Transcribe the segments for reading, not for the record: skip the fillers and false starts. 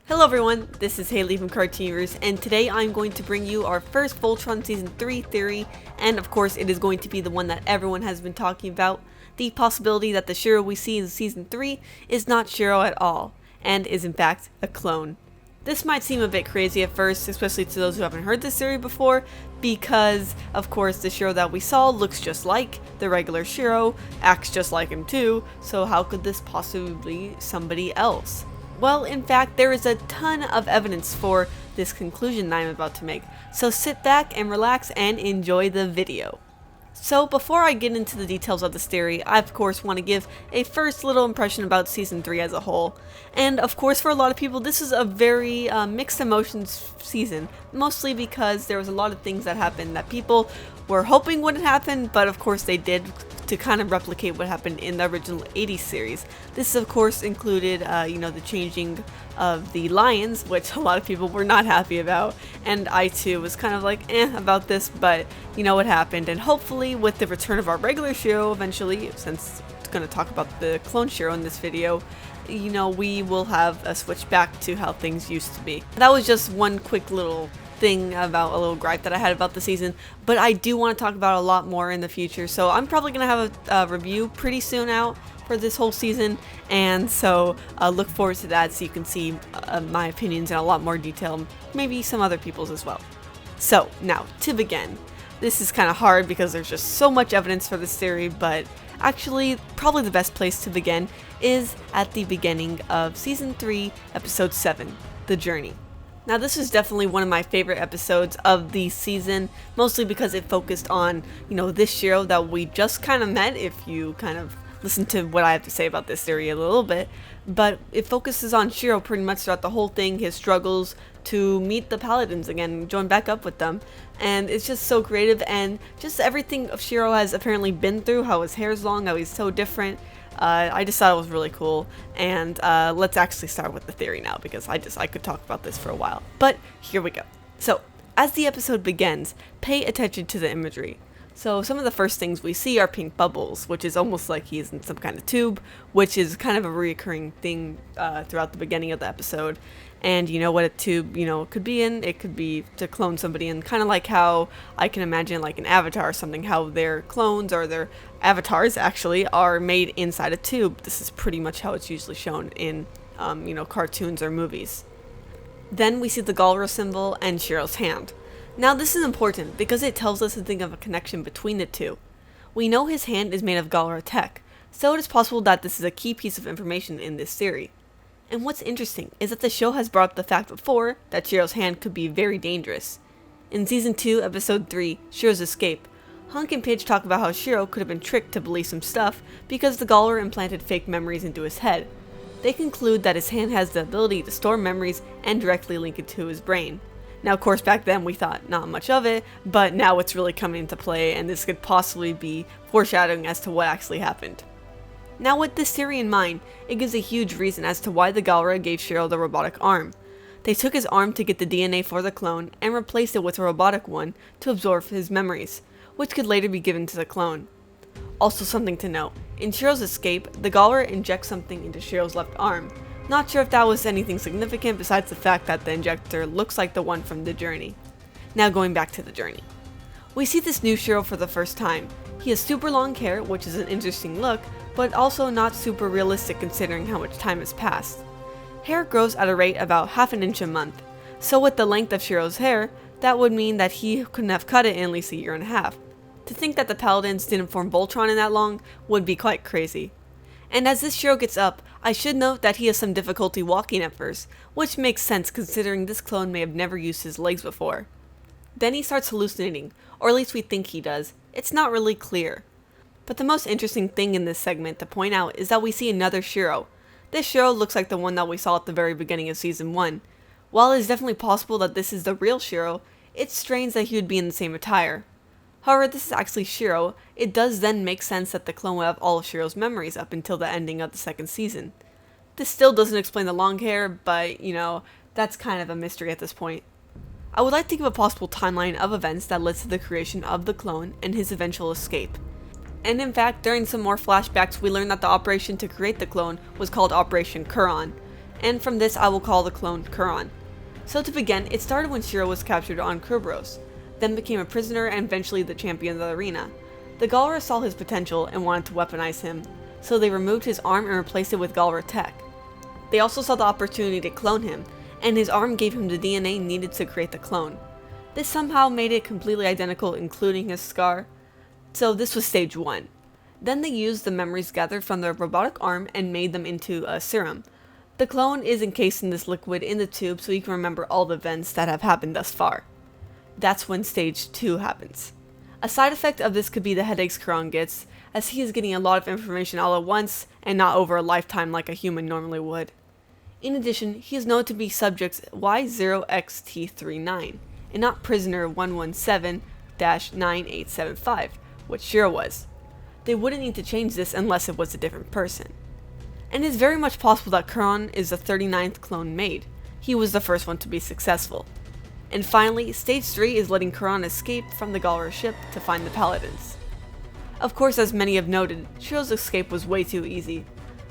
Hello everyone, this is Hailey from Cartooners, and today I'm going to bring you our first Voltron Season 3 theory, and of course it is going to be the one that everyone has been talking about, the possibility that the Shiro we see in Season 3 is not Shiro at all, and is in fact a clone. This might seem a bit crazy at first, especially to those who haven't heard this theory before, because of course the Shiro that we saw looks just like the regular Shiro, acts just like him too, so how could this possibly be somebody else? Well, in fact, there is a ton of evidence for this conclusion that I'm about to make, so sit back and relax and enjoy the video. So before I get into the details of this theory, I of course want to give a first little impression about Season 3 as a whole. And of course for a lot of people this is a very mixed emotions season, mostly because there was a lot of things that happened that people were hoping wouldn't happen, but of course they did, to kind of replicate what happened in the original 80s series. This of course included, the changing of the lions, which a lot of people were not happy about, and I too was kind of like about this, but you know what happened, and hopefully with the return of our regular Shiro eventually, since I'm going to talk about the clone Shiro in this video, we will have a switch back to how things used to be. That was just one quick little thing about a little gripe that I had about the season, but I do want to talk about a lot more in the future, so I'm probably going to have a review pretty soon out for this whole season, and so look forward to that so you can see my opinions in a lot more detail, maybe some other people's as well. So now to begin. This is kind of hard because there's just so much evidence for this theory, but actually probably the best place to begin is at the beginning of Season 3, Episode 7, The Journey. Now this is definitely one of my favorite episodes of the season, mostly because it focused on, this Shiro that we just kind of met, if you kind of listen to what I have to say about this theory a little bit, but it focuses on Shiro pretty much throughout the whole thing, his struggles to meet the paladins again, join back up with them, and it's just so creative, and just everything Shiro has apparently been through, how his hair's long, how he's so different. I just thought it was really cool, and let's actually start with the theory now, because I could talk about this for a while, but here we go. So, as the episode begins, pay attention to the imagery. So some of the first things we see are pink bubbles, which is almost like he's in some kind of tube, which is kind of a recurring thing throughout the beginning of the episode. And you know what a tube, could be in? It could be to clone somebody, and kind of like how I can imagine like an avatar or something, how their clones or their avatars actually are made inside a tube. This is pretty much how it's usually shown in, cartoons or movies. Then we see the Galra symbol and Shiro's hand. Now this is important because it tells us to think of a connection between the two. We know his hand is made of Galra tech, so it is possible that this is a key piece of information in this theory. And what's interesting is that the show has brought up the fact before that Shiro's hand could be very dangerous. In Season 2, Episode 3, Shiro's Escape, Hunk and Pidge talk about how Shiro could have been tricked to believe some stuff because the Galra implanted fake memories into his head. They conclude that his hand has the ability to store memories and directly link it to his brain. Now, of course, back then we thought not much of it, but now it's really coming into play, and this could possibly be foreshadowing as to what actually happened. Now, with this theory in mind, it gives a huge reason as to why the Galra gave Shiro the robotic arm. They took his arm to get the DNA for the clone and replaced it with a robotic one to absorb his memories, which could later be given to the clone. Also something to note, in Shiro's escape, the Galra injects something into Shiro's left arm. Not sure if that was anything significant besides the fact that the injector looks like the one from The Journey. Now going back to The Journey. We see this new Shiro for the first time. He has super long hair, which is an interesting look, but also not super realistic considering how much time has passed. Hair grows at a rate about half an inch a month, so with the length of Shiro's hair, that would mean that he couldn't have cut it in at least a year and a half. To think that the paladins didn't form Voltron in that long would be quite crazy. And as this Shiro gets up, I should note that he has some difficulty walking at first, which makes sense considering this clone may have never used his legs before. Then he starts hallucinating, or at least we think he does. It's not really clear. But the most interesting thing in this segment to point out is that we see another Shiro. This Shiro looks like the one that we saw at the very beginning of Season 1. While it is definitely possible that this is the real Shiro, it's strange that he would be in the same attire. However, this is actually Shiro. It does then make sense that the clone would have all of Shiro's memories up until the ending of the second season. This still doesn't explain the long hair, but, that's kind of a mystery at this point. I would like to give a possible timeline of events that led to the creation of the clone and his eventual escape. And in fact, during some more flashbacks, we learned that the operation to create the clone was called Operation Kuron. and from this I will call the clone Kuron. So to begin, it started when Shiro was captured on Kerberos, then became a prisoner and eventually the champion of the arena. The Galra saw his potential and wanted to weaponize him, so they removed his arm and replaced it with Galra tech. They also saw the opportunity to clone him, and his arm gave him the DNA needed to create the clone. This somehow made it completely identical, including his scar. So this was stage 1. Then they used the memories gathered from the robotic arm and made them into a serum. The clone is encased in this liquid in the tube so you can remember all the events that have happened thus far. That's when stage 2 happens. A side effect of this could be the headaches Kuron gets, as he is getting a lot of information all at once and not over a lifetime like a human normally would. In addition, he is known to be subject Y0XT39, and not prisoner 117-9875, which Shiro was. They wouldn't need to change this unless it was a different person. And it is very much possible that Kuron is the 39th clone made. He was the first one to be successful. And finally, stage 3 is letting Kuron escape from the Galra ship to find the paladins. Of course, as many have noted, Shiro's escape was way too easy.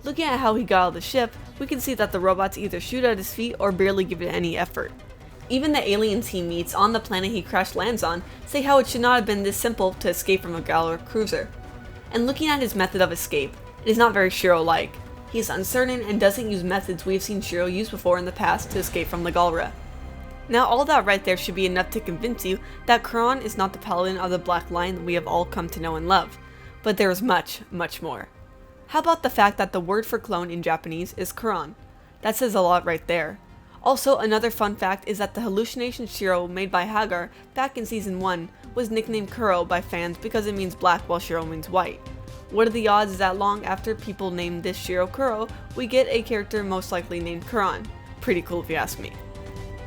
Looking at how he got out of the ship, we can see that the robots either shoot at his feet or barely give it any effort. Even the aliens he meets on the planet he crash lands on say how it should not have been this simple to escape from a Galra cruiser. And looking at his method of escape, it is not very Shiro-like. He is uncertain and doesn't use methods we have seen Shiro use before in the past to escape from the Galra. Now all that right there should be enough to convince you that Kuron is not the paladin of the Black Lion that we have all come to know and love, but there is much, much more. How about the fact that the word for clone in Japanese is Kuron? That says a lot right there. Also, another fun fact is that the hallucination Shiro made by Hagar back in season 1 was nicknamed Kuro by fans because it means black while Shiro means white. What are the odds that long after people named this Shiro Kuro, we get a character most likely named Kuron? Pretty cool if you ask me.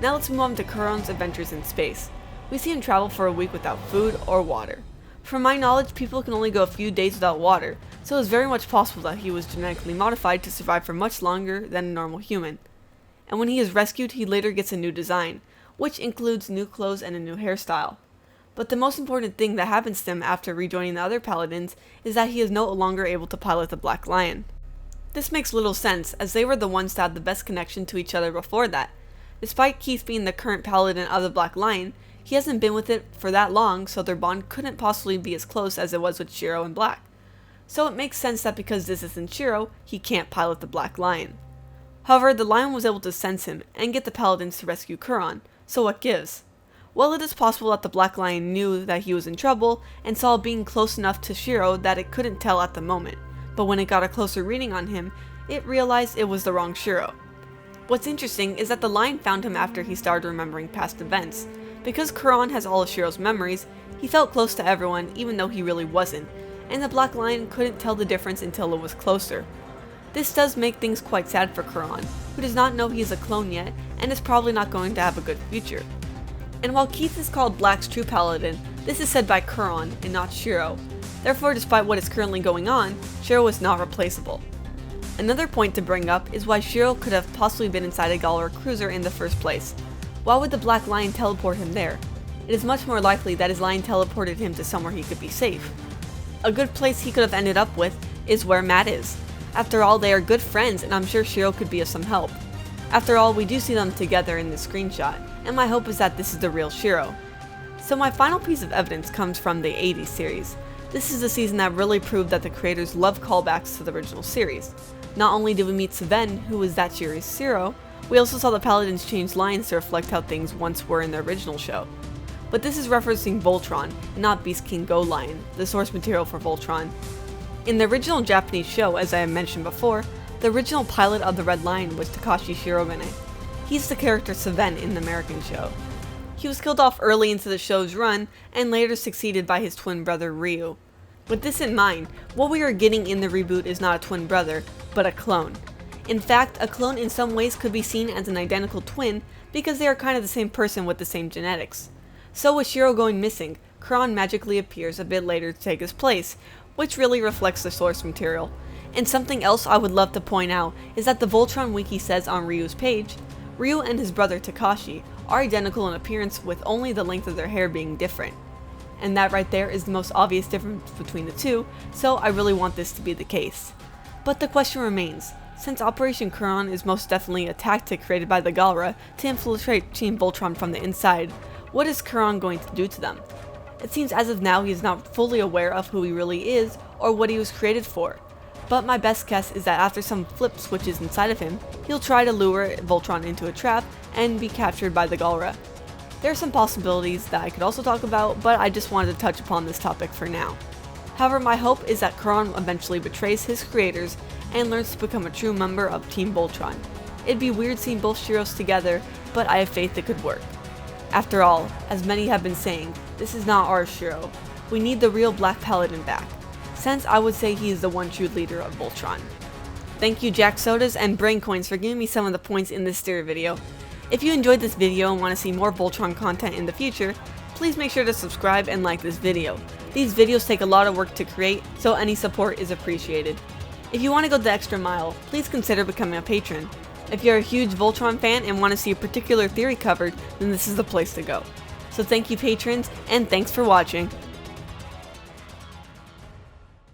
Now let's move on to Kuron's adventures in space. We see him travel for a week without food or water. From my knowledge, people can only go a few days without water, so it's very much possible that he was genetically modified to survive for much longer than a normal human. And when he is rescued, he later gets a new design, which includes new clothes and a new hairstyle. But the most important thing that happens to him after rejoining the other paladins is that he is no longer able to pilot the Black Lion. This makes little sense, as they were the ones that had the best connection to each other before that. Despite Keith being the current paladin of the Black Lion, he hasn't been with it for that long, so their bond couldn't possibly be as close as it was with Shiro and Black. So it makes sense that because this isn't Shiro, he can't pilot the Black Lion. However, the lion was able to sense him and get the paladins to rescue Kuron, so what gives? Well, it is possible that the Black Lion knew that he was in trouble and saw being close enough to Shiro that it couldn't tell at the moment, but when it got a closer reading on him, it realized it was the wrong Shiro. What's interesting is that the lion found him after he started remembering past events. Because Kuron has all of Shiro's memories, he felt close to everyone even though he really wasn't, and the Black Lion couldn't tell the difference until it was closer. This does make things quite sad for Kuron, who does not know he is a clone yet and is probably not going to have a good future. And while Keith is called Black's true paladin, this is said by Kuron and not Shiro. Therefore, despite what is currently going on, Shiro is not replaceable. Another point to bring up is why Shiro could have possibly been inside a Galra cruiser in the first place. Why would the Black Lion teleport him there? It is much more likely that his lion teleported him to somewhere he could be safe. A good place he could have ended up with is where Matt is. After all, they are good friends and I'm sure Shiro could be of some help. After all, we do see them together in this screenshot, and my hope is that this is the real Shiro. So my final piece of evidence comes from the 80s series. This is the season that really proved that the creators love callbacks to the original series. Not only did we meet Seven, who was that series' Shiro, we also saw the paladins change lines to reflect how things once were in the original show. But this is referencing Voltron, and not Beast King Go Lion, the source material for Voltron. In the original Japanese show, as I have mentioned before, the original pilot of the Red Lion was Takashi Shirogane. He's the character Seven in the American show. He was killed off early into the show's run, and later succeeded by his twin brother Ryu. With this in mind, what we are getting in the reboot is not a twin brother, but a clone. In fact, a clone in some ways could be seen as an identical twin because they are kind of the same person with the same genetics. So with Shiro going missing, Kuron magically appears a bit later to take his place, which really reflects the source material. And something else I would love to point out is that the Voltron wiki says on Ryu's page, Ryu and his brother Takashi are identical in appearance with only the length of their hair being different. And that right there is the most obvious difference between the two, so I really want this to be the case. But the question remains, Since Operation Kuron is most definitely a tactic created by the Galra to infiltrate Team Voltron from the inside, what is Kuron going to do to them? It seems as of now he is not fully aware of who he really is or what he was created for, but my best guess is that after some flip switches inside of him, he'll try to lure Voltron into a trap and be captured by the Galra. There are some possibilities that I could also talk about, but I just wanted to touch upon this topic for now. However, my hope is that Kuron eventually betrays his creators and learns to become a true member of Team Voltron. It'd be weird seeing both Shiros together, but I have faith it could work. After all, as many have been saying, this is not our Shiro. We need the real Black Paladin back, since I would say he is the one true leader of Voltron. Thank you Jack Sodas and Braincoins for giving me some of the points in this theory video. If you enjoyed this video and want to see more Voltron content in the future, please make sure to subscribe and like this video. These videos take a lot of work to create, so any support is appreciated. If you want to go the extra mile, please consider becoming a patron. If you're a huge Voltron fan and want to see a particular theory covered, then this is the place to go. So thank you patrons, and thanks for watching.